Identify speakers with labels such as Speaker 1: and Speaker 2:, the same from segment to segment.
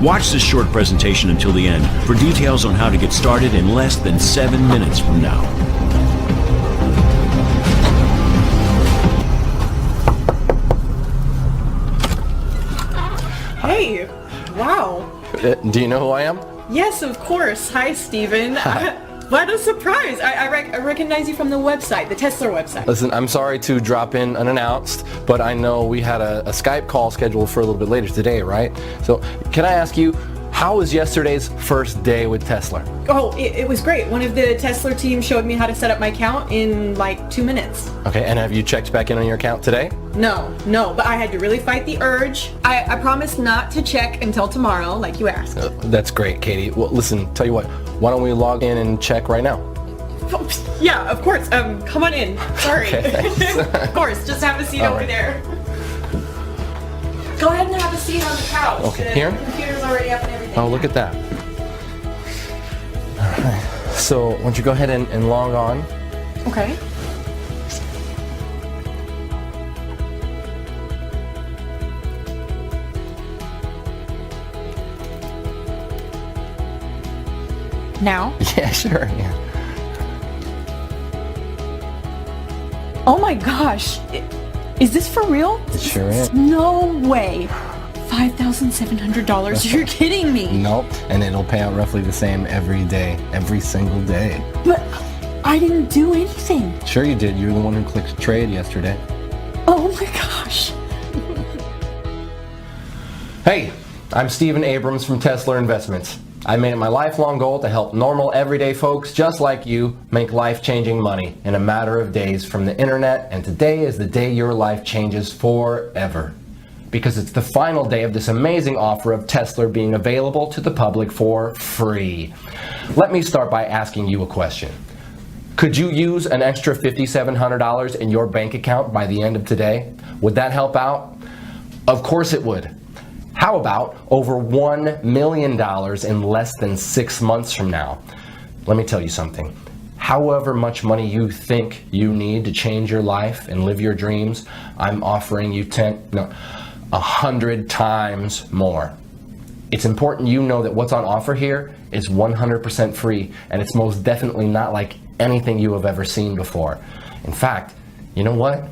Speaker 1: Watch this short presentation until the end for details on how to get started in less than 7 minutes from now.
Speaker 2: Hey, wow.
Speaker 3: Do you know who I am?
Speaker 2: Yes, of course. Hi, Steven. What a surprise. I recognize you from the website, the Tesla website.
Speaker 3: Listen, I'm sorry to drop in unannounced, but I know we had a Skype call scheduled for a little bit later today, right? So can I ask you, how was yesterday's first day with Tesla?
Speaker 2: Oh, it was great. One of the Tesla team showed me how to set up my account in like 2 minutes.
Speaker 3: Okay, and have you checked back in on your account today?
Speaker 2: No, but I had to really fight the urge. I promised not to check until tomorrow, like you asked.
Speaker 3: That's great, Katie. Well, listen, tell you what, why don't we log in and check right now?
Speaker 2: Oh, yeah, of course. Come on in. Sorry.
Speaker 3: Okay,
Speaker 2: Of course, just have a seat over there. Go ahead and have a seat on the couch.
Speaker 3: Okay,
Speaker 2: the
Speaker 3: here?
Speaker 2: computer's already up and everything.
Speaker 3: Oh, look at that. All right. So, why don't you go ahead and log on?
Speaker 2: Okay. Now?
Speaker 3: Yeah, sure, yeah.
Speaker 2: Oh my gosh. Is this for real?
Speaker 3: It sure is.
Speaker 2: No way. $5,700. You're kidding me.
Speaker 3: Nope, and it'll pay out roughly the same every day, every single day.
Speaker 2: But I didn't do anything.
Speaker 3: Sure you did. You're the one who clicked trade yesterday.
Speaker 2: Oh my gosh.
Speaker 3: Hey, I'm Stephen Abrams from Tesla Investments. I made it my lifelong goal to help normal, everyday folks just like you make life-changing money in a matter of days from the internet, and today is the day your life changes forever. Because it's the final day of this amazing offer of Tesla being available to the public for free. Let me start by asking you a question. Could you use an extra $5,700 in your bank account by the end of today? Would that help out? Of course it would. How about over $1 million in less than 6 months from now? Let me tell you something. However much money you think you need to change your life and live your dreams, I'm offering you 100 times more. It's important you know that what's on offer here is 100% free, and it's most definitely not like anything you have ever seen before. In fact, you know what?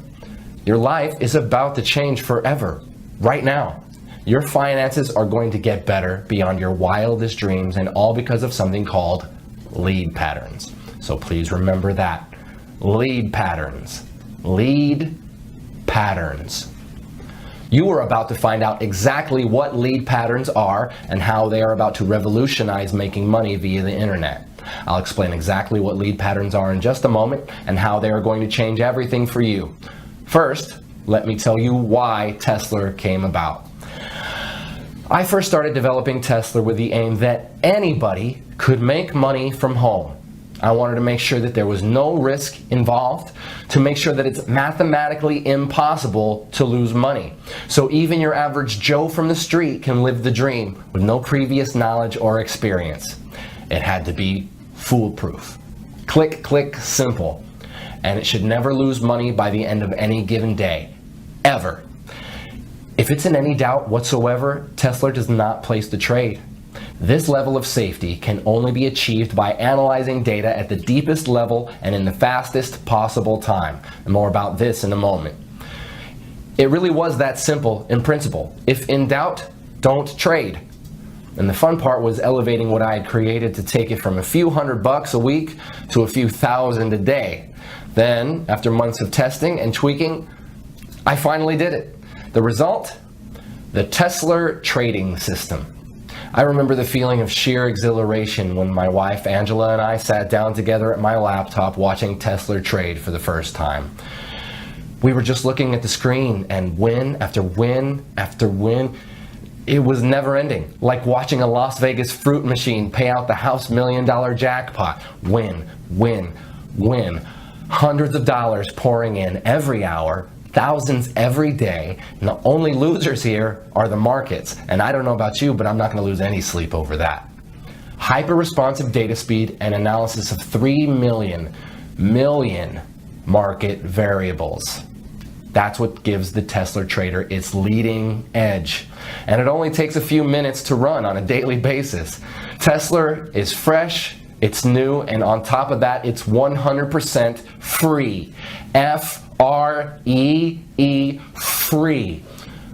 Speaker 3: Your life is about to change forever, right now. Your finances are going to get better beyond your wildest dreams, and all because of something called lead patterns. So please remember that. Lead patterns. Lead patterns. You are about to find out exactly what lead patterns are and how they are about to revolutionize making money via the internet. I'll explain exactly what lead patterns are in just a moment and how they are going to change everything for you. First, let me tell you why Tesla came about. I first started developing Tesla with the aim that anybody could make money from home. I wanted to make sure that there was no risk involved, to make sure that it's mathematically impossible to lose money. So even your average Joe from the street can live the dream with no previous knowledge or experience. It had to be foolproof. Click, click, simple. And it should never lose money by the end of any given day. Ever. If it's in any doubt whatsoever, Tesla does not place the trade. This level of safety can only be achieved by analyzing data at the deepest level and in the fastest possible time. And more about this in a moment. It really was that simple in principle. If in doubt, don't trade. And the fun part was elevating what I had created to take it from a few $100 a week to a few thousand a day. Then, after months of testing and tweaking, I finally did it. The result? The Tesla trading system. I remember the feeling of sheer exhilaration when my wife Angela and I sat down together at my laptop watching Tesla trade for the first time. We were just looking at the screen, and win after win after win. It was never ending, like watching a Las Vegas fruit machine pay out the house $1 million jackpot. Win, win, win. Hundreds of dollars pouring in every hour, thousands every day, and the only losers here are the markets. And I don't know about you, but I'm not going to lose any sleep over that. Hyper-responsive data speed and analysis of 3 million market variables. That's what gives the Tesla trader its leading edge. And it only takes a few minutes to run on a daily basis. Tesla is fresh, it's new, and on top of that, it's 100% free. F-R-E-E, free.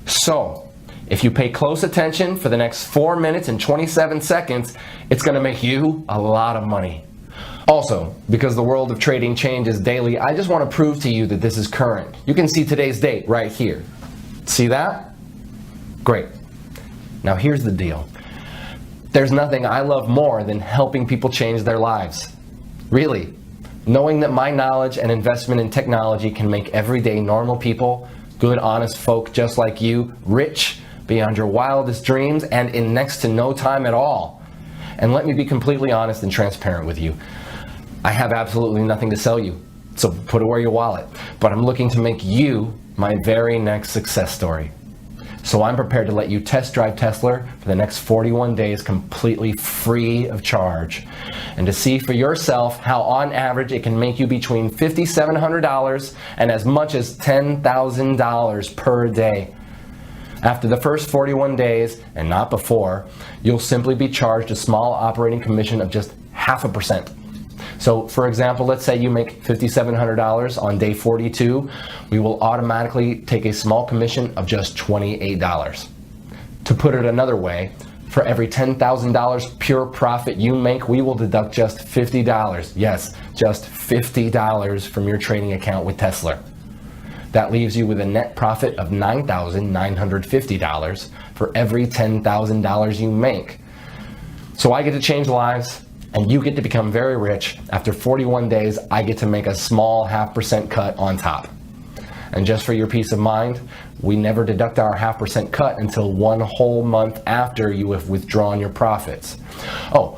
Speaker 3: So, if you pay close attention for the next 4 minutes and 27 seconds, it's going to make you a lot of money. Also, because the world of trading changes daily, I just want to prove to you that this is current. You can see today's date right here. See that? Great. Now here's the deal. There's nothing I love more than helping people change their lives. Really. Knowing that my knowledge and investment in technology can make everyday normal people, good, honest folk just like you, rich beyond your wildest dreams and in next to no time at all. And let me be completely honest and transparent with you. I have absolutely nothing to sell you, so put away your wallet. But I'm looking to make you my very next success story. So I'm prepared to let you test drive Tesla for the next 41 days completely free of charge. And to see for yourself how on average it can make you between $5,700 and as much as $10,000 per day. After the first 41 days, and not before, you'll simply be charged a small operating commission of just 0.5%. So for example, let's say you make $5,700 on day 42, we will automatically take a small commission of just $28. To put it another way, for every $10,000 pure profit you make, we will deduct just $50. Yes, just $50 from your trading account with Tesla. That leaves you with a net profit of $9,950 for every $10,000 you make. So I get to change lives, and you get to become very rich. After 41 days, I get to make a small 0.5% cut on top. And just for your peace of mind, we never deduct our 0.5% cut until 1 whole month after you have withdrawn your profits. Oh,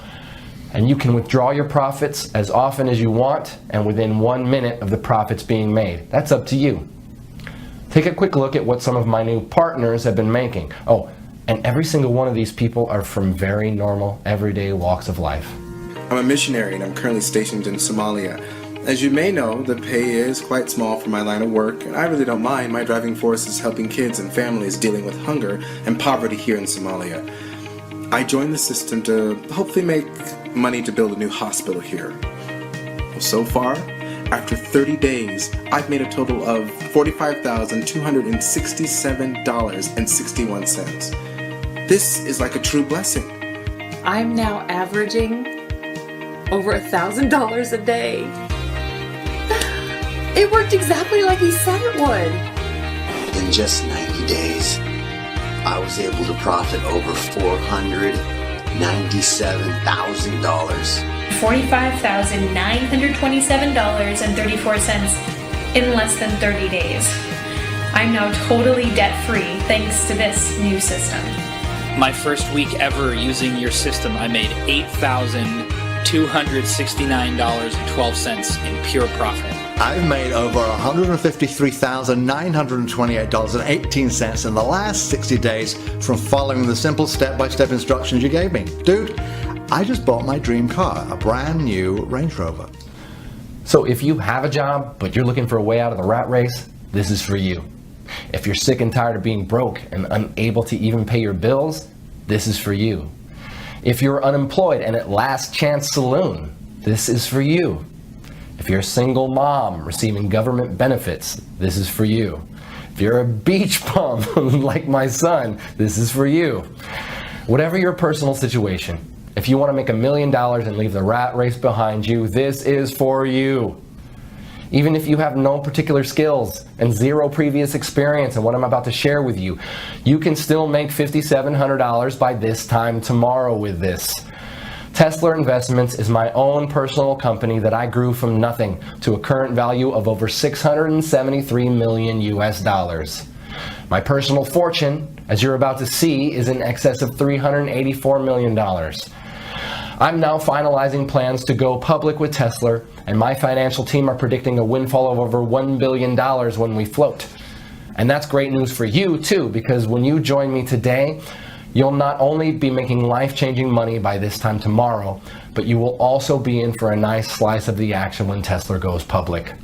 Speaker 3: and you can withdraw your profits as often as you want and within 1 minute of the profits being made. That's up to you. Take a quick look at what some of my new partners have been making. Oh, and every single one of these people are from very normal, everyday walks of life.
Speaker 4: I'm a missionary and I'm currently stationed in Somalia. As you may know, the pay is quite small for my line of work, and I really don't mind. My driving force is helping kids and families dealing with hunger and poverty here in Somalia. I joined the system to hopefully make money to build a new hospital here. Well, so far, after 30 days, I've made a total of $45,267.61. This is like a true blessing.
Speaker 5: I'm now averaging over $1,000 a day. It worked exactly like he said it would.
Speaker 6: In just 90 days, I was able to profit over $497,000.
Speaker 7: $45,927.34 in less than 30 days. I'm now totally debt-free thanks to this new system.
Speaker 8: My first week ever using your system, I made $8,269.12 in pure profit.
Speaker 9: I've made over $153,928.18 in the last 60 days from following the simple step-by-step instructions you gave me. Dude, I just bought my dream car, a brand new Range Rover.
Speaker 3: So if you have a job, but you're looking for a way out of the rat race, this is for you. If you're sick and tired of being broke and unable to even pay your bills, this is for you. If you're unemployed and at Last Chance Saloon, this is for you. If you're a single mom receiving government benefits, this is for you. If you're a beach bum like my son, this is for you. Whatever your personal situation, if you want to make $1 million and leave the rat race behind you, this is for you. Even if you have no particular skills and zero previous experience in what I'm about to share with you, you can still make $5,700 by this time tomorrow with this. Tesla Investments is my own personal company that I grew from nothing to a current value of over $673 million US. My personal fortune, as you're about to see, is in excess of $384 million. I'm now finalizing plans to go public with Tesla, and my financial team are predicting a windfall of over $1 billion when we float. And that's great news for you too, because when you join me today, you'll not only be making life-changing money by this time tomorrow, but you will also be in for a nice slice of the action when Tesla goes public.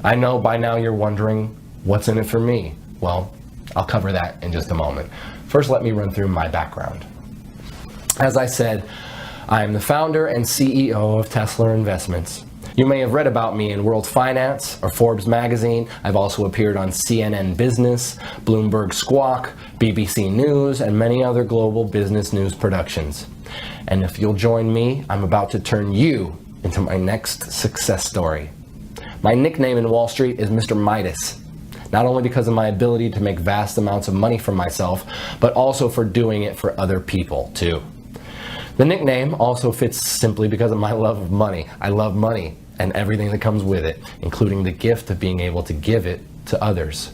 Speaker 3: I know by now you're wondering, What's in it for me? Well, I'll cover that in just a moment. First, let me run through my background. As I said, I am the founder and CEO of Tesla Investments. You may have read about me in World Finance or Forbes magazine. I've also appeared on CNN Business, Bloomberg Squawk, BBC News, and many other global business news productions. And if you'll join me, I'm about to turn you into my next success story. My nickname in Wall Street is Mr. Midas, not only because of my ability to make vast amounts of money for myself, but also for doing it for other people too. The nickname also fits simply because of my love of money. I love money and everything that comes with it, including the gift of being able to give it to others.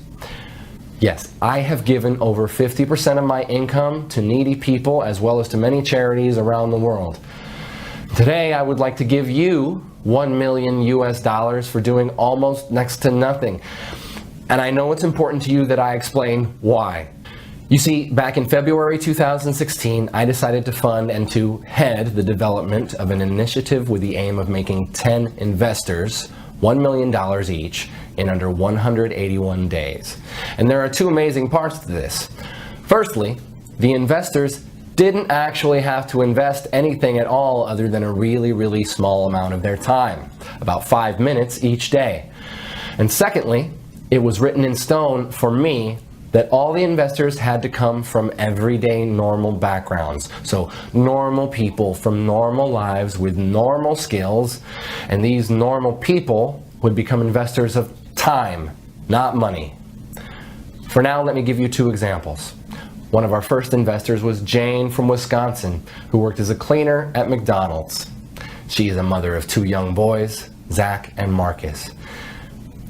Speaker 3: Yes, I have given over 50% of my income to needy people as well as to many charities around the world. Today, I would like to give you $1 million US for doing almost next to nothing. And I know it's important to you that I explain why. You see, back in February 2016, I decided to fund and to head the development of an initiative with the aim of making 10 investors $1 million each in under 181 days. And there are two amazing parts to this. Firstly, the investors didn't actually have to invest anything at all other than a really small amount of their time, about 5 minutes each day. And secondly, it was written in stone for me that all the investors had to come from everyday normal backgrounds. So normal people from normal lives with normal skills, and these normal people would become investors of time, not money. For now, let me give you two examples. One of our first investors was Jane from Wisconsin, who worked as a cleaner at McDonald's. She is a mother of 2 young boys, Zach and Marcus.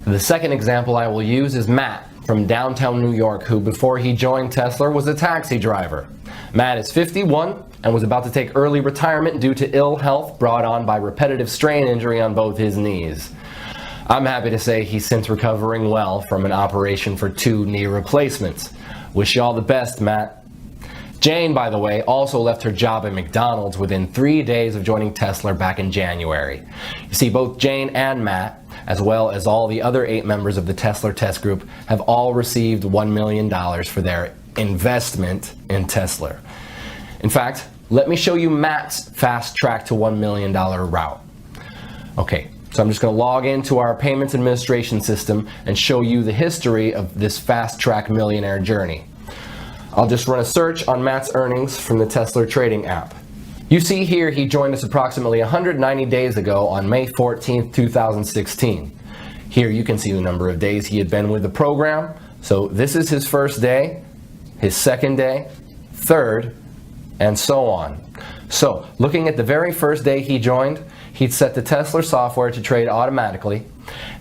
Speaker 3: The second example I will use is Matt from downtown New York, who before he joined Tesla was a taxi driver. Matt is 51 and was about to take early retirement due to ill health brought on by repetitive strain injury on both his knees. I'm happy to say he's since recovering well from an operation for 2 knee replacements. Wish you all the best, Matt. Jane, by the way, also left her job at McDonald's within 3 days of joining Tesla back in January. You see, both Jane and Matt, as well as all the other 8 members of the Tesla test group, have all received $1 million for their investment in Tesla. In fact, let me show you Matt's fast track to $1 million route. Okay, so I'm just going to log into our payments administration system and show you the history of this fast track millionaire journey. I'll just run a search on Matt's earnings from the Tesla trading app. You see here he joined us approximately 190 days ago on May 14th, 2016. Here you can see the number of days he had been with the program. So this is his first day, his second day, third, and so on. So looking at the very first day he joined, he'd set the Tesla software to trade automatically,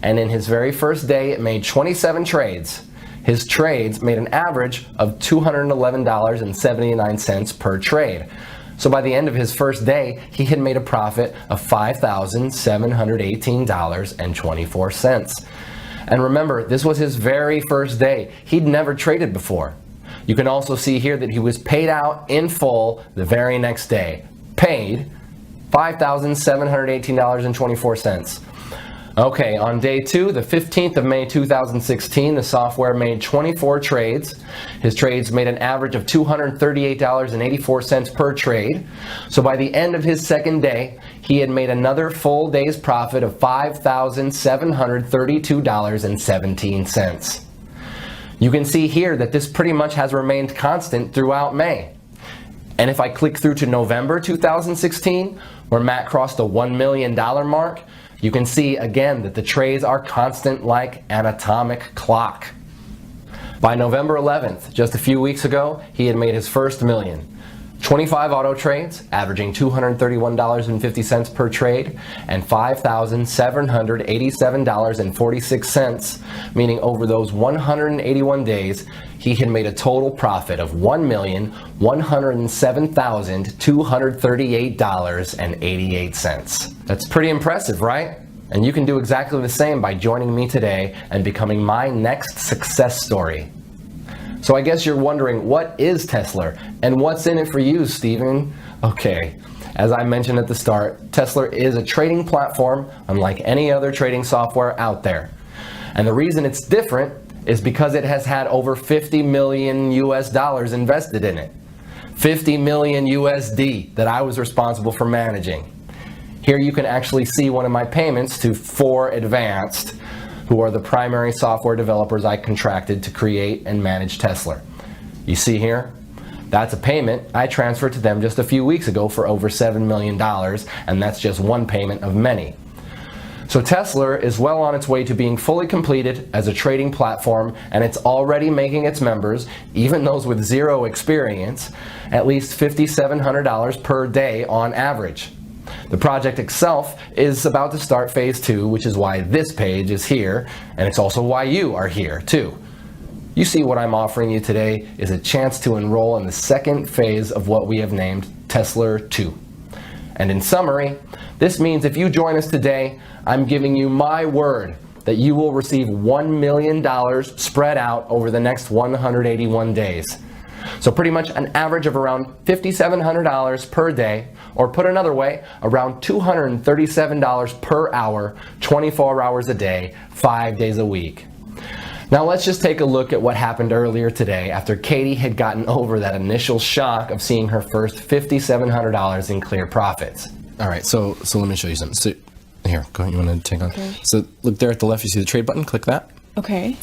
Speaker 3: and in his very first day it made 27 trades. His trades made an average of $211.79 per trade. So by the end of his first day, he had made a profit of $5,718.24. And remember, this was his very first day. He'd never traded before. You can also see here that he was paid out in full the very next day. Paid $5,718.24. Okay, on day 2, the 15th of May 2016, the software made 24 trades. His trades made an average of $238.84 per trade. So by the end of his second day, he had made another full day's profit of $5,732.17. You can see here that this pretty much has remained constant throughout May. And if I click through to November 2016, where Matt crossed the $1 million mark, you can see again that the trades are constant like an atomic clock. By November 11th, just a few weeks ago, he had made his first million. 25 auto trades, averaging $231.50 per trade, and $5,787.46, meaning over those 181 days, he had made a total profit of $1,107,238.88. That's pretty impressive, right? And you can do exactly the same by joining me today and becoming my next success story. So I guess you're wondering, what is Tesla and what's in it for you, Stephen? Okay, as I mentioned at the start, Tesla is a trading platform unlike any other trading software out there. And the reason it's different is because it has had over 50 million US dollars invested in it. 50 million USD that I was responsible for managing. Here you can actually see one of my payments to 4 Advanced, who are the primary software developers I contracted to create and manage Tesla. You see here? That's a payment I transferred to them just a few weeks ago for over $7 million, and that's just one payment of many. So Tesla is well on its way to being fully completed as a trading platform, and it's already making its members, even those with zero experience, at least $5,700 per day on average. The project itself is about to start phase 2, which is why this page is here, and it's also why you are here too. You see, what I'm offering you today is a chance to enroll in the second phase of what we have named Tesla 2. And in summary, this means if you join us today, I'm giving you my word that you will receive $1 million spread out over the next 181 days. So pretty much an average of around $5,700 per day, or put another way, around $237 per hour, 24 hours a day, 5 days a week. Now let's just take a look at what happened earlier today after Katie had gotten over that initial shock of seeing her first $5,700 in clear profits. All right, so let me show you something. So here, go ahead, you want to take on?
Speaker 2: Okay.
Speaker 3: So look there at the left, you see the trade button, click that.
Speaker 2: Okay.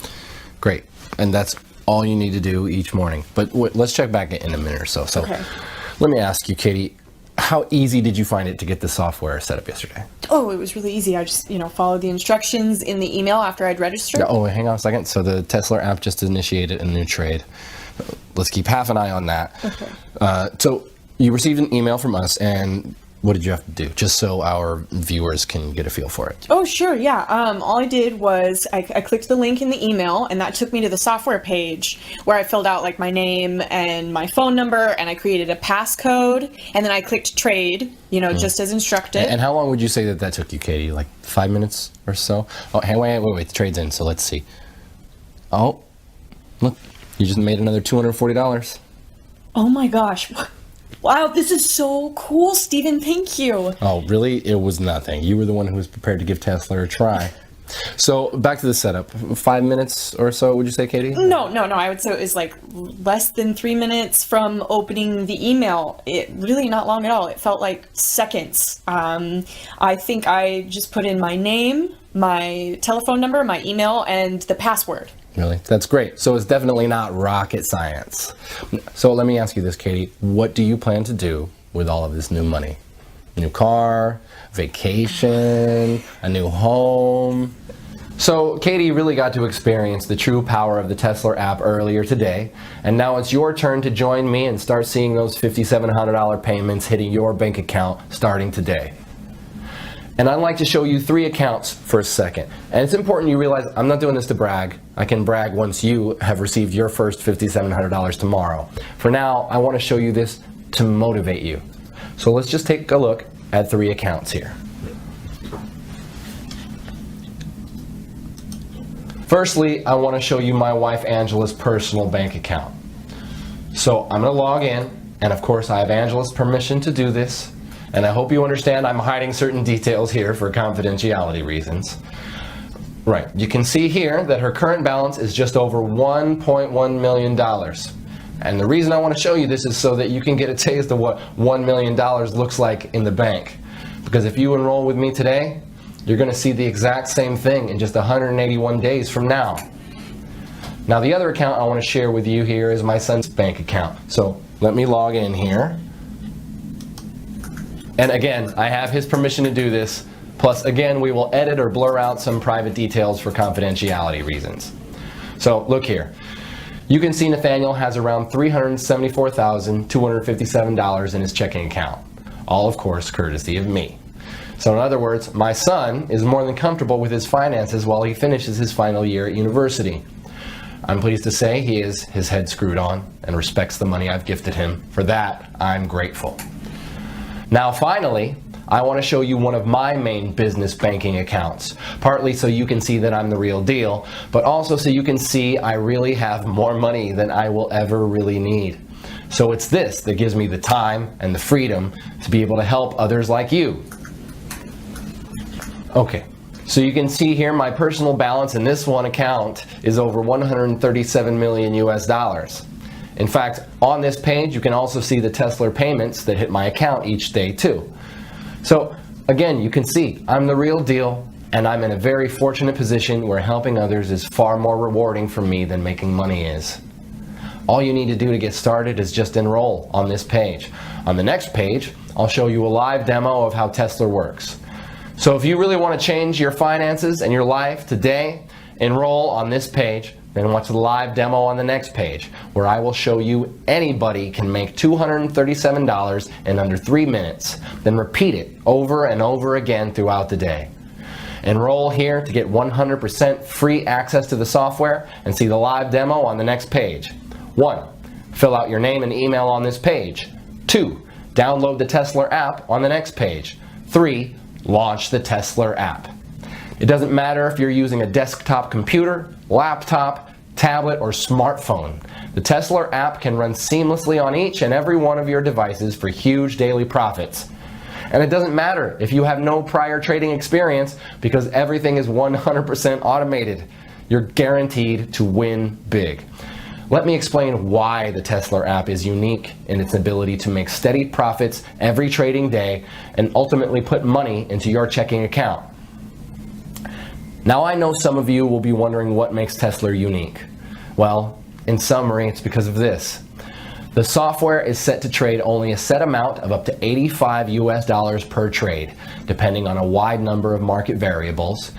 Speaker 3: Great, and that's all you need to do each morning. But let's check back in a minute or so. So
Speaker 2: Okay.
Speaker 3: Let me ask you, Katie, how easy did you find it to get the software set up yesterday?
Speaker 2: Oh, it was really easy. I just, followed the instructions in the email after I'd registered.
Speaker 3: Oh, hang on a second. So the Tesla app just initiated a new trade. Let's keep half an eye on that.
Speaker 2: Okay.
Speaker 3: So you received an email from us, and what did you have to do? Just so our viewers can get a feel for it.
Speaker 2: Oh, sure, yeah. All I did was I clicked the link in the email, and that took me to the software page where I filled out like my name and my phone number, and I created a passcode, and then I clicked trade, just as instructed.
Speaker 3: And how long would you say that took you, Katie? Like 5 minutes or so? Oh, hey, wait, the trade's in, so let's see. Oh, look, you just made another $240.
Speaker 2: Oh my gosh. Wow, this is so cool, Stephen. Thank you.
Speaker 3: Oh, really? It was nothing. You were the one who was prepared to give Tesla a try. So back to the setup. 5 minutes or so, would you say, Katie?
Speaker 2: No. I would say it was like less than 3 minutes from opening the email. It really not long at all. It felt like seconds. I think I just put in my name, my telephone number, my email, and the password.
Speaker 3: Really? That's great. So it's definitely not rocket science. So let me ask you this, Katie. What do you plan to do with all of this new money? New car, vacation, a new home? So Katie really got to experience the true power of the Tesla app earlier today, and now it's your turn to join me and start seeing those $5,700 payments hitting your bank account starting today. And I'd like to show you 3 accounts for a second. And it's important you realize I'm not doing this to brag. I can brag once you have received your first $5,700 tomorrow. For now, I want to show you this to motivate you. So let's just take a look at 3 accounts here. Firstly, I want to show you my wife Angela's personal bank account. So I'm going to log in, and of course I have Angela's permission to do this. And I hope you understand I'm hiding certain details here for confidentiality reasons. Right, you can see here that her current balance is just over $1.1 million. And the reason I want to show you this is so that you can get a taste of what $1 million looks like in the bank. Because if you enroll with me today, you're going to see the exact same thing in just 181 days from now. Now the other account I want to share with you here is my son's bank account. So let me log in here. And again, I have his permission to do this. Plus, again, we will edit or blur out some private details for confidentiality reasons. So look here. You can see Nathaniel has around $374,257 in his checking account. All, of course, courtesy of me. So in other words, my son is more than comfortable with his finances while he finishes his final year at university. I'm pleased to say he has his head screwed on and respects the money I've gifted him. For that, I'm grateful. Now finally, I want to show you one of my main business banking accounts, partly so you can see that I'm the real deal, but also so you can see I really have more money than I will ever really need. So it's this that gives me the time and the freedom to be able to help others like you. Okay, So you can see here my personal balance in this one account is over 137 million US dollars. In fact, on this page you can also see the Tesla payments that hit my account each day too. So again, you can see I'm the real deal, and I'm in a very fortunate position where helping others is far more rewarding for me than making money is. All you need to do to get started is just enroll on this page. On the next page, I'll show you a live demo of how Tesla works. So if you really want to change your finances and your life today, enroll on this page, then watch the live demo on the next page, where I will show you anybody can make $237 in under 3 minutes, then repeat it over and over again throughout the day. Enroll here to get 100% free access to the software and see the live demo on the next page. 1. Fill out your name and email on this page. 2. Download the Tesla app on the next page. 3. Launch the Tesla app. It doesn't matter if you're using a desktop computer, laptop, tablet, or smartphone. The Tesla app can run seamlessly on each and every one of your devices for huge daily profits. And it doesn't matter if you have no prior trading experience, because everything is 100% automated. You're guaranteed to win big. Let me explain why the Tesla app is unique in its ability to make steady profits every trading day and ultimately put money into your checking account. Now I know some of you will be wondering what makes Tesla unique. Well, in summary, it's because of this. The software is set to trade only a set amount of up to 85 US dollars per trade, depending on a wide number of market variables,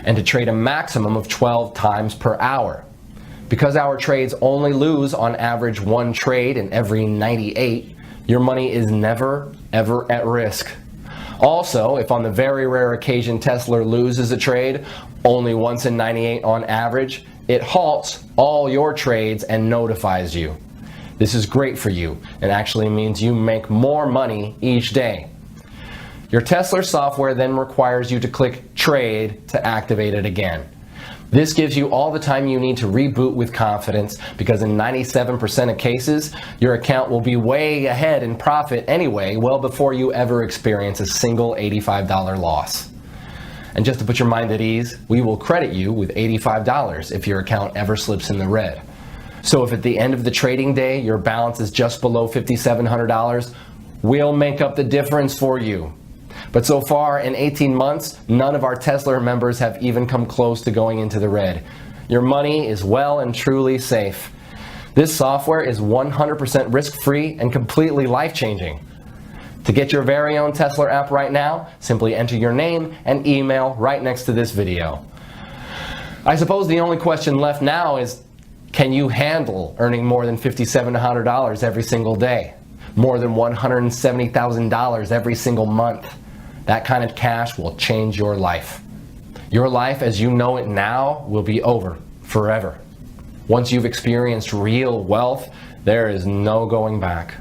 Speaker 3: and to trade a maximum of 12 times per hour. Because our trades only lose on average 1 trade in every 98, your money is never, ever at risk. Also, if on the very rare occasion Tesla loses a trade, only once in 98 on average, it halts all your trades and notifies you. This is great for you. It actually means you make more money each day. Your Tesla software then requires you to click Trade to activate it again. This gives you all the time you need to reboot with confidence, because in 97% of cases, your account will be way ahead in profit anyway, well before you ever experience a single $85 loss. And just to put your mind at ease, we will credit you with $85 if your account ever slips in the red. So if at the end of the trading day your balance is just below $5,700, we'll make up the difference for you. But so far in 18 months, none of our Tesla members have even come close to going into the red. Your money is well and truly safe. This software is 100% risk-free and completely life-changing. To get your very own Tesla app right now, simply enter your name and email right next to this video. I suppose the only question left now is, can you handle earning more than $5,700 every single day? More than $170,000 every single month? That kind of cash will change your life. Your life as you know it now will be over forever. Once you've experienced real wealth, there is no going back.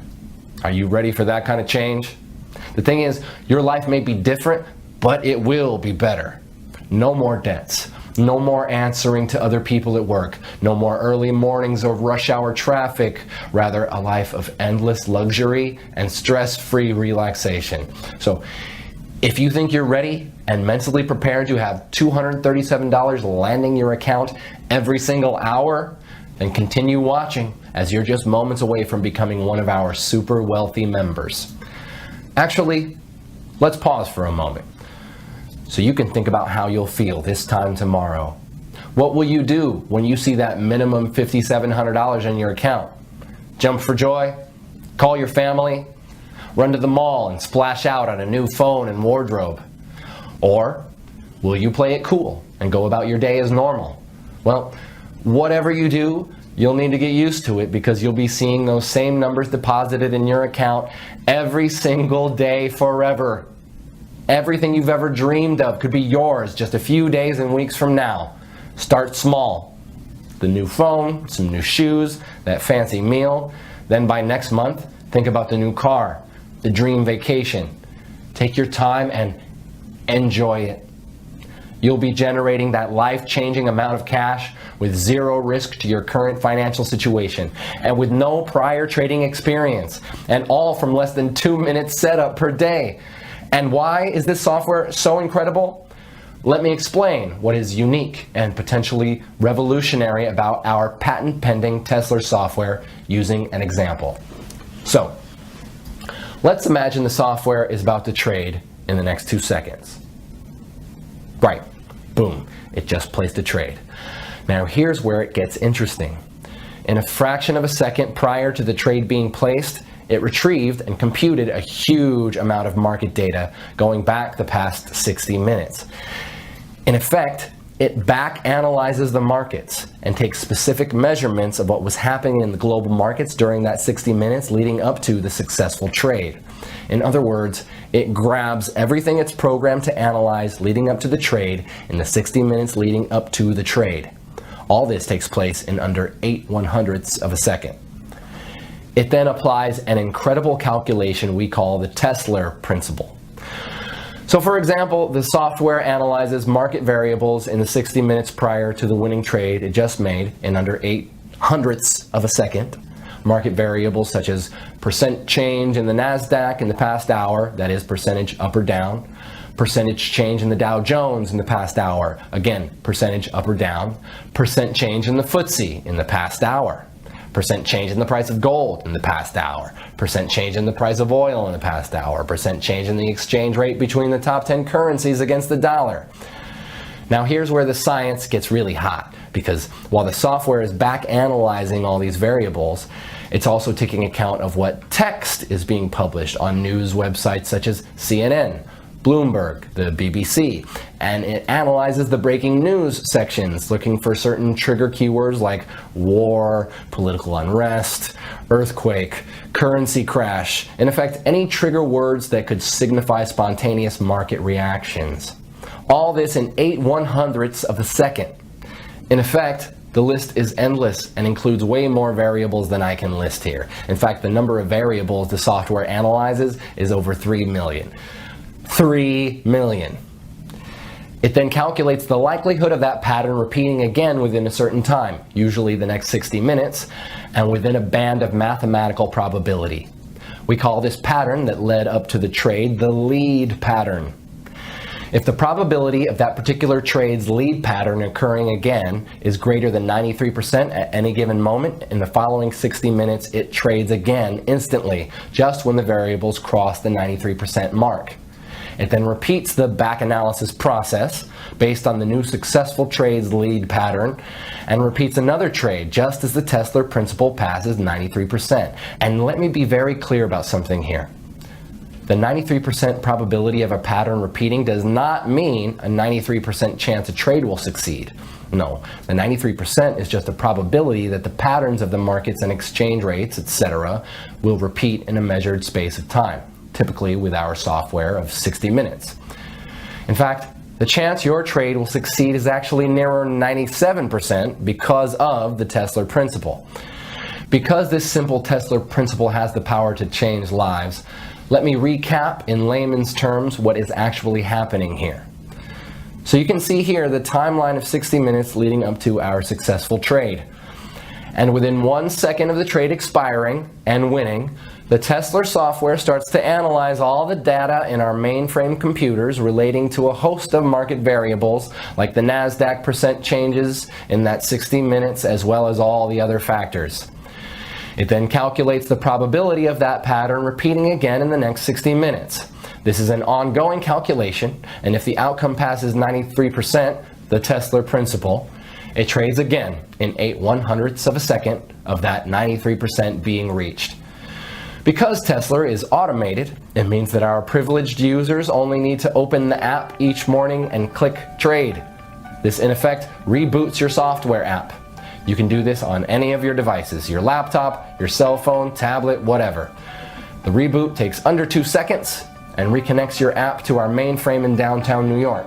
Speaker 3: Are you ready for that kind of change? The thing is, your life may be different, but it will be better. No more debts. No more answering to other people at work. No more early mornings or rush hour traffic. Rather, a life of endless luxury and stress-free relaxation. So, if you think you're ready and mentally prepared to have $237 landing your account every single hour, then continue watching, as you're just moments away from becoming one of our super wealthy members. Actually, let's pause for a moment, so you can think about how you'll feel this time tomorrow. What will you do when you see that minimum $5,700 in your account? Jump for joy? Call your family? Run to the mall and splash out on a new phone and wardrobe? Or will you play it cool and go about your day as normal? Well, whatever you do, you'll need to get used to it, because you'll be seeing those same numbers deposited in your account every single day forever. Everything you've ever dreamed of could be yours just a few days and weeks from now. Start small. The new phone, some new shoes, that fancy meal. Then by next month, think about the new car, the dream vacation. Take your time and enjoy it. You'll be generating that life-changing amount of cash with zero risk to your current financial situation, and with no prior trading experience, and all from less than 2 minutes setup per day. And why is this software so incredible? Let me explain what is unique and potentially revolutionary about our patent-pending Tesla software using an example. So, let's imagine the software is about to trade in the next 2 seconds. Right, boom, it just placed a trade. Now here's where it gets interesting. In a fraction of a second prior to the trade being placed, it retrieved and computed a huge amount of market data going back the past 60 minutes. In effect, it back analyzes the markets and takes specific measurements of what was happening in the global markets during that 60 minutes leading up to the successful trade. In other words, it grabs everything it's programmed to analyze leading up to the trade in the 60 minutes leading up to the trade. All this takes place in under 8/100ths of a second. It then applies an incredible calculation we call the Tesla principle. So for example, the software analyzes market variables in the 60 minutes prior to the winning trade it just made in under 8/100ths of a second. Market variables such as percent change in the NASDAQ in the past hour, that is percentage up or down, percentage change in the Dow Jones in the past hour, again, percentage up or down, percent change in the FTSE in the past hour, percent change in the price of gold in the past hour, percent change in the price of oil in the past hour, percent change in the exchange rate between the top 10 currencies against the dollar. Now here's where the science gets really hot, because while the software is back analyzing all these variables, it's also taking account of what text is being published on news websites such as CNN, Bloomberg, the BBC, and it analyzes the breaking news sections looking for certain trigger keywords like war, political unrest, earthquake, currency crash, in effect any trigger words that could signify spontaneous market reactions. All this in 8/100ths of a second. In effect, the list is endless and includes way more variables than I can list here. In fact, the number of variables the software analyzes is over 3 million. 3 million. It then calculates the likelihood of that pattern repeating again within a certain time, usually the next 60 minutes, and within a band of mathematical probability. We call this pattern that led up to the trade the lead pattern. If the probability of that particular trade's lead pattern occurring again is greater than 93% at any given moment, in the following 60 minutes it trades again instantly, just when the variables cross the 93% mark. It then repeats the back analysis process based on the new successful trade's lead pattern and repeats another trade just as the Tesla principle passes 93%. And let me be very clear about something here. The 93% probability of a pattern repeating does not mean a 93% chance a trade will succeed. No, the 93% is just a probability that the patterns of the markets and exchange rates, etc., will repeat in a measured space of time, typically with our software of 60 minutes. In fact, the chance your trade will succeed is actually nearer 97% because of the Tesla principle. Because this simple Tesla principle has the power to change lives, let me recap in layman's terms what is actually happening here. So you can see here the timeline of 60 minutes leading up to our successful trade. And within 1 second of the trade expiring and winning, the Tesla software starts to analyze all the data in our mainframe computers relating to a host of market variables like the NASDAQ percent changes in that 60 minutes as well as all the other factors. It then calculates the probability of that pattern repeating again in the next 60 minutes. This is an ongoing calculation, and if the outcome passes 93%, the Tesla principle, it trades again in 8/100ths of a second of that 93% being reached. Because Tesla is automated, it means that our privileged users only need to open the app each morning and click trade. This in effect reboots your software app. You can do this on any of your devices, your laptop, your cell phone, tablet, whatever. The reboot takes under 2 seconds and reconnects your app to our mainframe in downtown New York.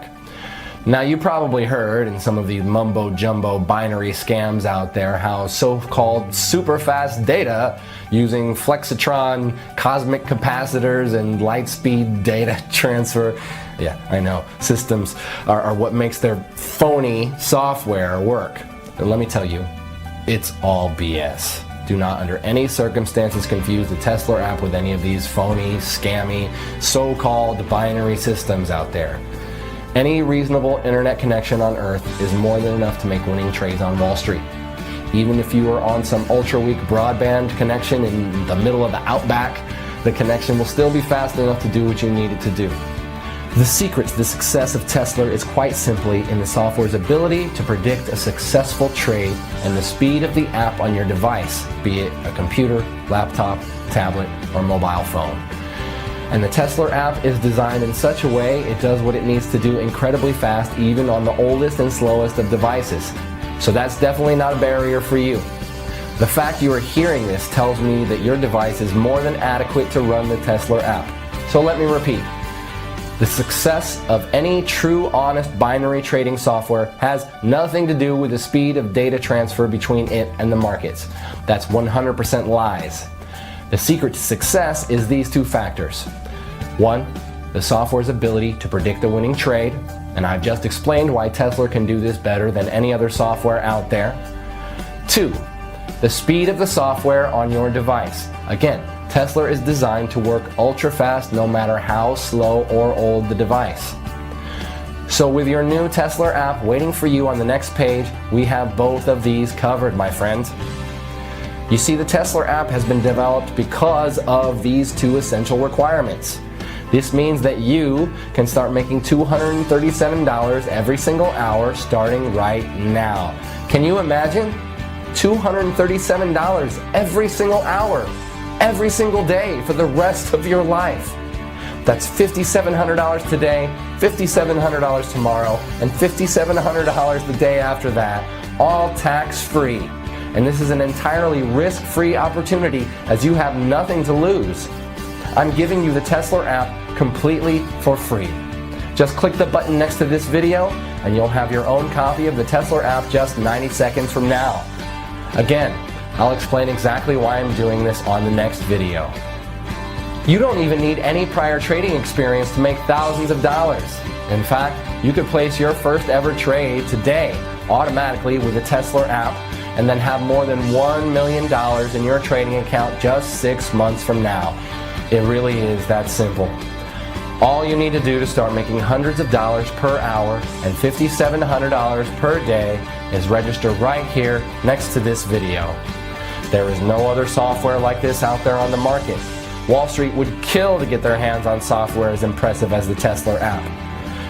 Speaker 3: Now you probably heard in some of these mumbo-jumbo binary scams out there how so-called super fast data using flexitron, cosmic capacitors, and light-speed data transfer, yeah, I know, systems are what makes their phony software work. And let me tell you, it's all BS. Do not under any circumstances confuse the Tesla app with any of these phony, scammy, so-called binary systems out there. Any reasonable internet connection on Earth is more than enough to make winning trades on Wall Street. Even if you are on some ultra-weak broadband connection in the middle of the outback, the connection will still be fast enough to do what you need it to do. The secret to the success of Tesla is quite simply in the software's ability to predict a successful trade and the speed of the app on your device, be it a computer, laptop, tablet, or mobile phone. And the Tesla app is designed in such a way it does what it needs to do incredibly fast, even on the oldest and slowest of devices. So that's definitely not a barrier for you. The fact you are hearing this tells me that your device is more than adequate to run the Tesla app. So let me repeat. The success of any true, honest binary trading software has nothing to do with the speed of data transfer between it and the markets. That's 100% lies. The secret to success is these two factors. One, the software's ability to predict a winning trade, and I've just explained why Tesla can do this better than any other software out there. Two, the speed of the software on your device. Again, Tesla is designed to work ultra fast no matter how slow or old the device. So with your new Tesla app waiting for you on the next page, we have both of these covered, my friends. You see, the Tesla app has been developed because of these two essential requirements. This means that you can start making $237 every single hour starting right now. Can you imagine? $237 every single hour, every single day for the rest of your life. That's $5,700 today, $5,700 tomorrow, and $5,700 the day after that, all tax-free. And this is an entirely risk-free opportunity as you have nothing to lose. I'm giving you the Tesla app completely for free. Just click the button next to this video and you'll have your own copy of the Tesla app just 90 seconds from now. Again, I'll explain exactly why I'm doing this on the next video. You don't even need any prior trading experience to make thousands of dollars. In fact, you could place your first ever trade today automatically with the Tesla app and then have more than $1 million in your trading account just 6 months from now. It really is that simple. All you need to do to start making hundreds of dollars per hour and $5,700 per day is register right here next to this video. There is no other software like this out there on the market. Wall Street would kill to get their hands on software as impressive as the Tesla app.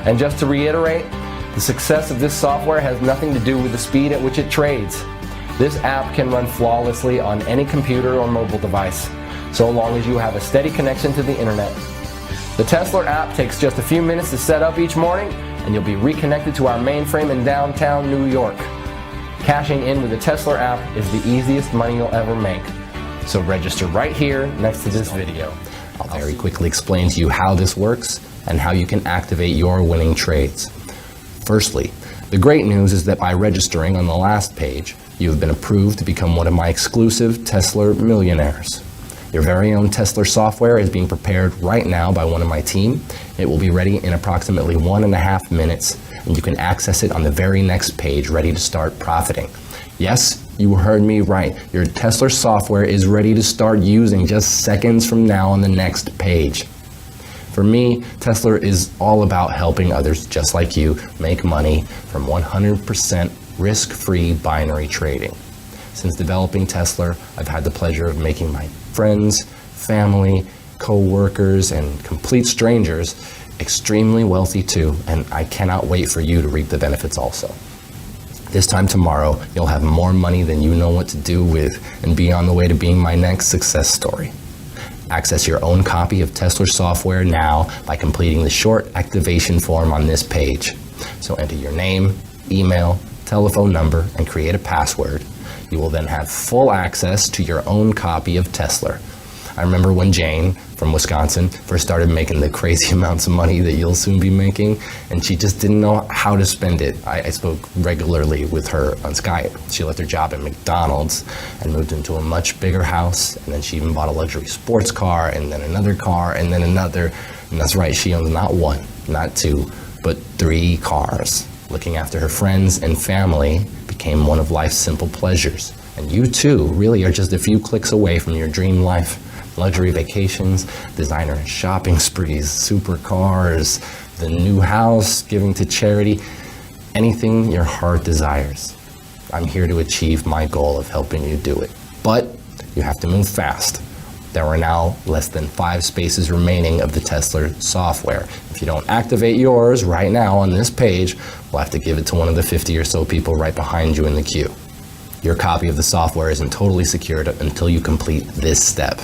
Speaker 3: And just to reiterate, the success of this software has nothing to do with the speed at which it trades. This app can run flawlessly on any computer or mobile device, so long as you have a steady connection to the internet. The Tesla app takes just a few minutes to set up each morning, and you'll be reconnected to our mainframe in downtown New York. Cashing in with the Tesla app is the easiest money you'll ever make. So register right here next to this video. I'll very quickly explain to you how this works and how you can activate your winning trades. Firstly, the great news is that by registering on the last page, you have been approved to become one of my exclusive Tesla millionaires. Your very own Tesla software is being prepared right now by one of my team. It will be ready in approximately 1.5 minutes, and you can access it on the very next page, ready to start profiting. Yes, you heard me right. Your Tesla software is ready to start using just seconds from now on the next page. For me, Tesla is all about helping others just like you make money from 100% risk-free binary trading. Since developing Tesla, I've had the pleasure of making my friends, family, co-workers, and complete strangers extremely wealthy too, and I cannot wait for you to reap the benefits also. This time tomorrow, you'll have more money than you know what to do with and be on the way to being my next success story. Access your own copy of Tesla software now by completing the short activation form on this page. So enter your name, email, telephone number, and create a password. You will then have full access to your own copy of Tesla. I remember when Jane from Wisconsin first started making the crazy amounts of money that you'll soon be making, and she just didn't know how to spend it. I spoke regularly with her on Skype. She left her job at McDonald's and moved into a much bigger house, and then she even bought a luxury sports car, and then another car, and then another. And that's right, she owns not one, not two, but 3 cars. Looking after her friends and family became one of life's simple pleasures. And you too really are just a few clicks away from your dream life. luxury vacations, designer shopping sprees, supercars, the new house, giving to charity, anything your heart desires. I'm here to achieve my goal of helping you do it. But you have to move fast. There are now less than 5 spaces remaining of the Tesla software. If you don't activate yours right now on this page, we'll have to give it to one of the 50 or so people right behind you in the queue. Your copy of the software isn't totally secured until you complete this step.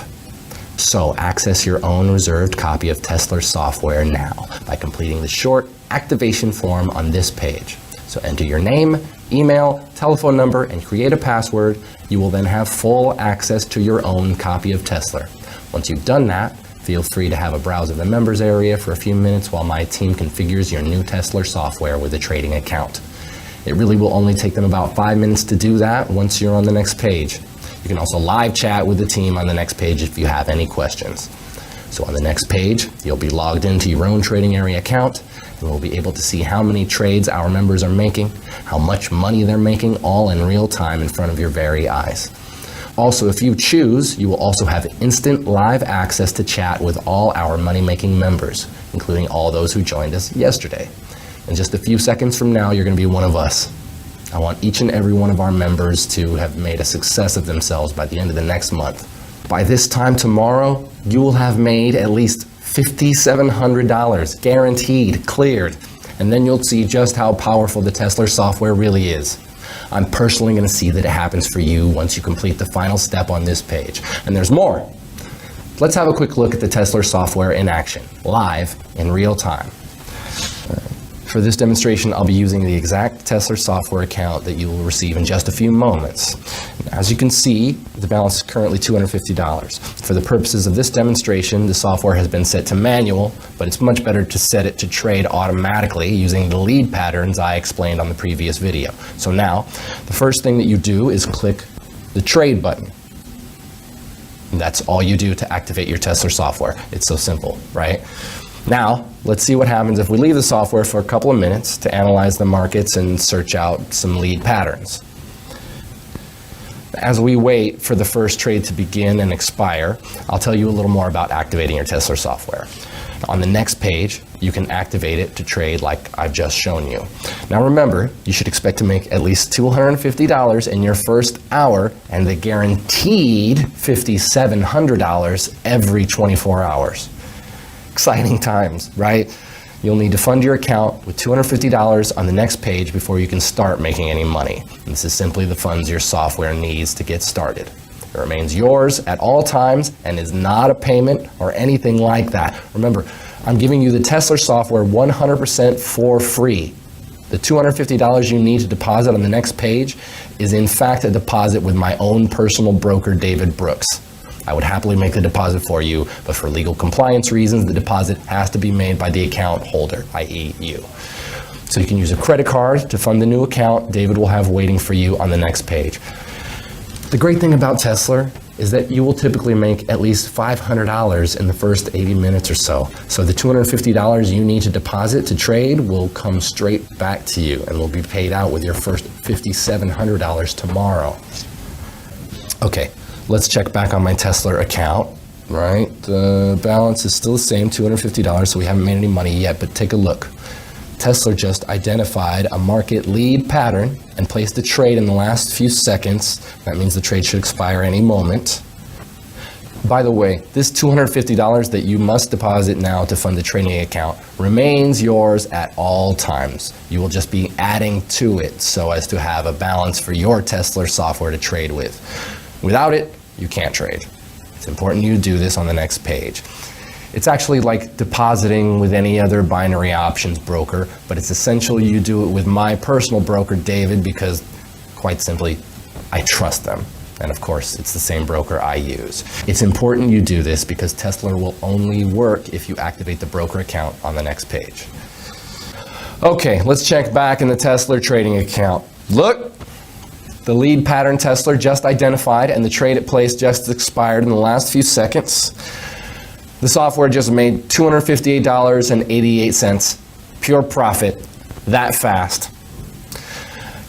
Speaker 3: So access your own reserved copy of Tesla software now by completing the short activation form on this page. So enter your name, email, telephone number, and create a password. You will then have full access to your own copy of Tesla. Once you've done that, feel free to have a browse of the members area for a few minutes while my team configures your new Tesla software with a trading account. It really will only take them about 5 minutes to do that once you're on the next page. You can also live chat with the team on the next page if you have any questions. So on the next page, you'll be logged into your own trading area account, and we'll be able to see how many trades our members are making, how much money they're making, all in real time in front of your very eyes. Also, if you choose, you will also have instant live access to chat with all our money-making members, including all those who joined us yesterday. In just a few seconds from now, you're going to be one of us. I want each and every one of our members to have made a success of themselves by the end of the next month. By this time tomorrow, you will have made at least $5,700, guaranteed, cleared. And then you'll see just how powerful the Tesla software really is. I'm personally going to see that it happens for you once you complete the final step on this page. And there's more. Let's have a quick look at the Tesla software in action, live, in real time. For this demonstration, I'll be using the exact Tesla software account that you will receive in just a few moments. As you can see, the balance is currently $250. For the purposes of this demonstration, the software has been set to manual, but it's much better to set it to trade automatically using the lead patterns I explained on the previous video. So now, the first thing that you do is click the trade button. And that's all you do to activate your Tesla software. It's so simple, right? Now, let's see what happens if we leave the software for a couple of minutes to analyze the markets and search out some lead patterns. As we wait for the first trade to begin and expire, I'll tell you a little more about activating your Tesla software. On the next page, you can activate it to trade like I've just shown you. Now remember, you should expect to make at least $250 in your first hour and the guaranteed $5,700 every 24 hours. Exciting times, right? You'll need to fund your account with $250 on the next page before you can start making any money. And this is simply the funds your software needs to get started. It remains yours at all times and is not a payment or anything like that. Remember, I'm giving you the Tesla software 100% for free. The $250 you need to deposit on the next page is in fact a deposit with my own personal broker, David Brooks. I would happily make the deposit for you, but for legal compliance reasons, the deposit has to be made by the account holder, i.e. you. So you can use a credit card to fund the new account David will have waiting for you on the next page. The great thing about Tesla is that you will typically make at least $500 in the first 80 minutes or so. So the $250 you need to deposit to trade will come straight back to you and will be paid out with your first $5,700 tomorrow. Okay. Let's check back on my Tesla account, right? The balance is still the same, $250, so we haven't made any money yet, but take a look. Tesla just identified a market lead pattern and placed a trade in the last few seconds. That means the trade should expire any moment. By the way, this $250 that you must deposit now to fund the trading account remains yours at all times. You will just be adding to it so as to have a balance for your Tesla software to trade with. Without it, you can't trade. It's important you do this on the next page. It's actually like depositing with any other binary options broker, but it's essential you do it with my personal broker, David, because quite simply, I trust them. And of course, it's the same broker I use. It's important you do this because Tesla will only work if you activate the broker account on the next page. Okay, let's check back in the Tesla trading account. Look! The lead pattern Tesla just identified and the trade it placed just expired in the last few seconds. The software just made $258.88, pure profit, that fast.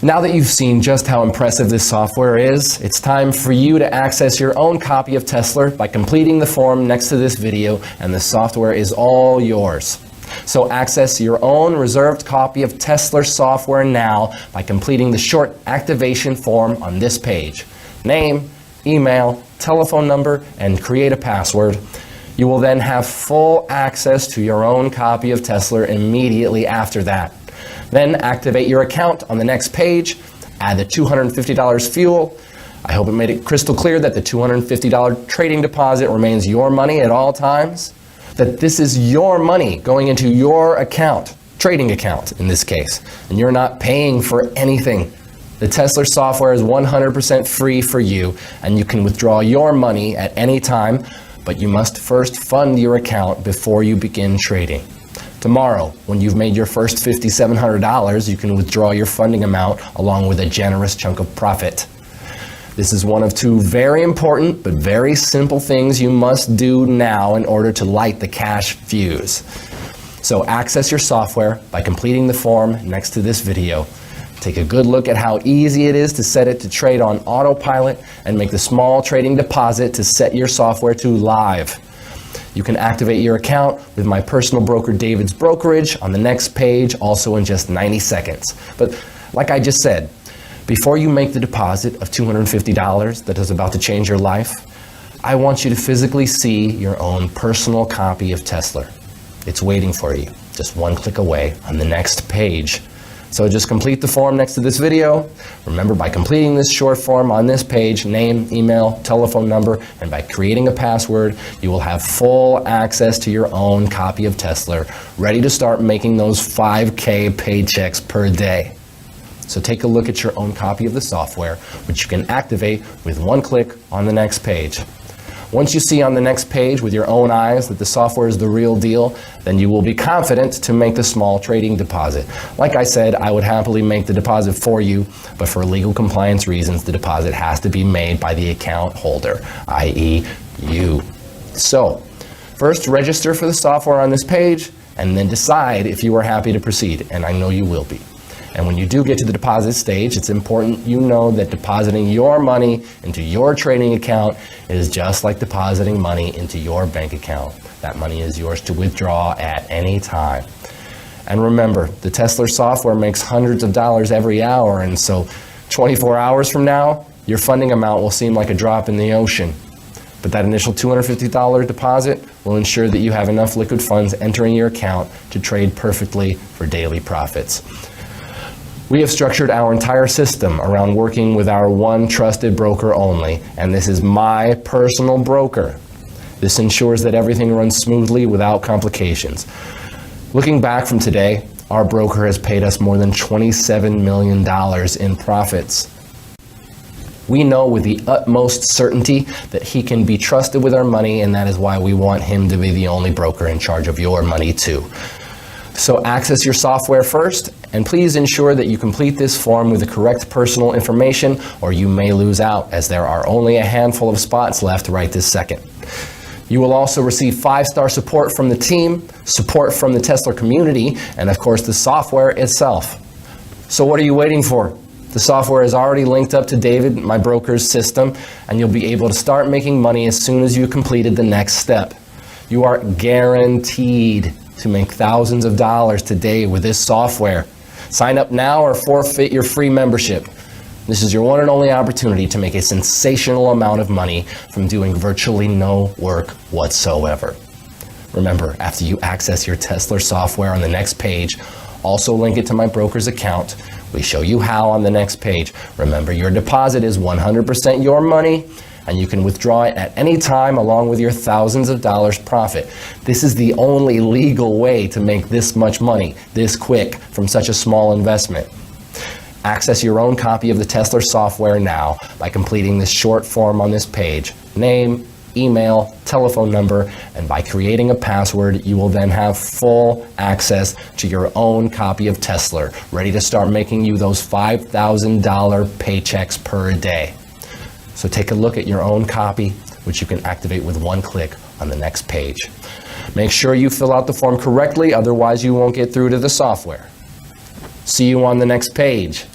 Speaker 3: Now that you've seen just how impressive this software is, it's time for you to access your own copy of Tesla by completing the form next to this video, and the software is all yours. So access your own reserved copy of Tesla software now by completing the short activation form on this page. Name, email, telephone number, and create a password. You will then have full access to your own copy of Tesla immediately after that. Then activate your account on the next page, add the $250 fuel. I hope it made it crystal clear that the $250 trading deposit remains your money at all times, that this is your money going into your account, trading account in this case, and you're not paying for anything. The Tesla software is 100% free for you, and you can withdraw your money at any time, but you must first fund your account before you begin trading. Tomorrow, when you've made your first $5,700, you can withdraw your funding amount along with a generous chunk of profit. This is one of two very important but very simple things you must do now in order to light the cash fuse. So access your software by completing the form next to this video. Take a good look at how easy it is to set it to trade on autopilot and make the small trading deposit to set your software to live. You can activate your account with my personal broker David's brokerage on the next page, also in just 90 seconds. But like I just said, before you make the deposit of $250 that is about to change your life, I want you to physically see your own personal copy of Tesla. It's waiting for you, just one click away on the next page. So just complete the form next to this video. Remember, by completing this short form on this page, name, email, telephone number, and by creating a password, you will have full access to your own copy of Tesla, ready to start making those 5K paychecks per day. So take a look at your own copy of the software, which you can activate with one click on the next page. Once you see on the next page with your own eyes that the software is the real deal, then you will be confident to make the small trading deposit. Like I said, I would happily make the deposit for you, but for legal compliance reasons, the deposit has to be made by the account holder, i.e. you. So, first register for the software on this page, and then decide if you are happy to proceed, and I know you will be. And when you do get to the deposit stage, it's important you know that depositing your money into your trading account is just like depositing money into your bank account. That money is yours to withdraw at any time. And remember, the Tesla software makes hundreds of dollars every hour, and so 24 hours from now, your funding amount will seem like a drop in the ocean. But that initial $250 deposit will ensure that you have enough liquid funds entering your account to trade perfectly for daily profits. We have structured our entire system around working with our one trusted broker only, and this is my personal broker. This ensures that everything runs smoothly without complications. Looking back from today, our broker has paid us more than $27 million in profits. We know with the utmost certainty that he can be trusted with our money, and that is why we want him to be the only broker in charge of your money too. So access your software first, and please ensure that you complete this form with the correct personal information, or you may lose out, as there are only a handful of spots left right this second. You will also receive 5-star support from the team, support from the Tesla community, and of course the software itself. So what are you waiting for? The software is already linked up to David, my broker's system, and you'll be able to start making money as soon as you completed the next step. You are guaranteed to make thousands of dollars today with this software. Sign up now or forfeit your free membership. This is your one and only opportunity to make a sensational amount of money from doing virtually no work whatsoever. Remember, after you access your Tesla software on the next page, also link it to my broker's account. We show you how on the next page. Remember, your deposit is 100% your money, and you can withdraw it at any time along with your thousands of dollars profit. This is the only legal way to make this much money this quick from such a small investment. Access your own copy of the Tesla software now by completing this short form on this page. Name, email, telephone number, and by creating a password, you will then have full access to your own copy of Tesla, ready to start making you those $5,000 paychecks per day. So take a look at your own copy, which you can activate with one click on the next page. Make sure you fill out the form correctly, otherwise you won't get through to the software. See you on the next page.